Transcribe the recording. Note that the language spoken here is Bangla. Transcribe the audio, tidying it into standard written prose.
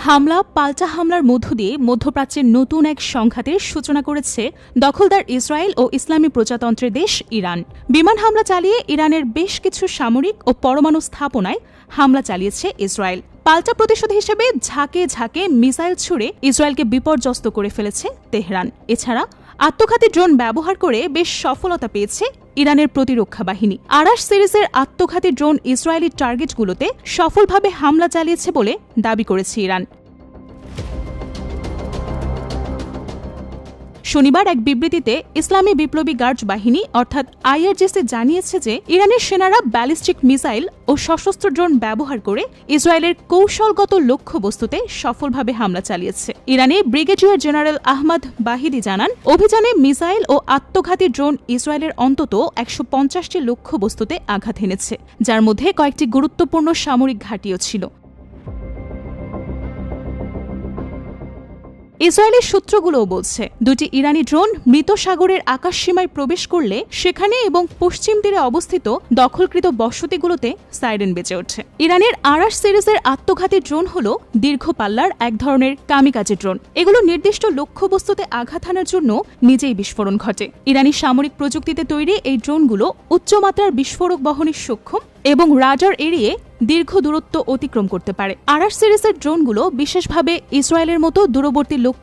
হামলা পাল্টা হামলার মধ্য দিয়ে মধ্যপ্রাচ্যের নতুন এক সংঘাতের সূচনা করেছে দখলদার ইসরায়েল ও ইসলামী প্রজাতন্ত্রের দেশ ইরান। বিমান হামলা চালিয়ে ইরানের বেশ কিছু সামরিক ও পরমাণু স্থাপনায় হামলা চালিয়েছে ইসরায়েল। পাল্টা প্রতিশোধ হিসেবে ঝাঁকে ঝাঁকে মিসাইল ছুড়ে ইসরায়েলকে বিপর্যস্ত করে ফেলেছে তেহরান। এছাড়া আত্মঘাতী ড্রোন ব্যবহার করে বেশ সফলতা পেয়েছে ইরানের প্রতিরক্ষা বাহিনী। আরাশ সিরিজের আত্মঘাতী ড্রোন ইসরায়েলি টার্গেটগুলোতে সফলভাবে হামলা চালিয়েছে বলে দাবি করেছে ইরান। শনিবার এক বিবৃতিতে ইসলামী বিপ্লবী গার্ড বাহিনী অর্থাৎ আইআরজিসি জানিয়েছে যে ইরানের সেনারা ব্যালিস্টিক মিসাইল ও সশস্ত্র ড্রোন ব্যবহার করে ইসরায়েলের কৌশলগত লক্ষ্যবস্তুতে সফলভাবে হামলা চালিয়েছে। ইরানে ব্রিগেডিয়ার জেনারেল আহমদ বাহিদি জানান, অভিযানে মিসাইল ও আত্মঘাতী ড্রোন ইসরায়েলের অন্তত ১৫০টি লক্ষ্যবস্তুতে আঘাত এনেছে, যার মধ্যে কয়েকটি গুরুত্বপূর্ণ সামরিক ঘাঁটিও ছিল। ইসরায়েলের সূত্রগুলোও বলছে, দুটি ইরানি ড্রোন মৃত সাগরের আকাশসীমায় প্রবেশ করলে সেখানে এবং পশ্চিম তীরে অবস্থিত দখলকৃত বসতিগুলোতে সাইরেন বেজে ওঠে। ইরানের আরাশ সিরিজের আত্মঘাতী ড্রোন হল দীর্ঘ পাল্লার এক ধরনের কামিকাজে ড্রোন। এগুলো নির্দিষ্ট লক্ষ্যবস্তুতে আঘাত হানার জন্য নিজেই বিস্ফোরণ ঘটে। ইরানি সামরিক প্রযুক্তিতে তৈরি এই ড্রোনগুলো উচ্চমাত্রার বিস্ফোরক বহনে সক্ষম এবং রাডার এড়িয়ে দীর্ঘ দূরত্ব অতিক্রম করতে পারে। আরাশ সিরিজের ড্রোনগুলো বিশেষভাবে ইসরায়েলের মতো দূরবর্তী লক্ষ্যবস্তুতে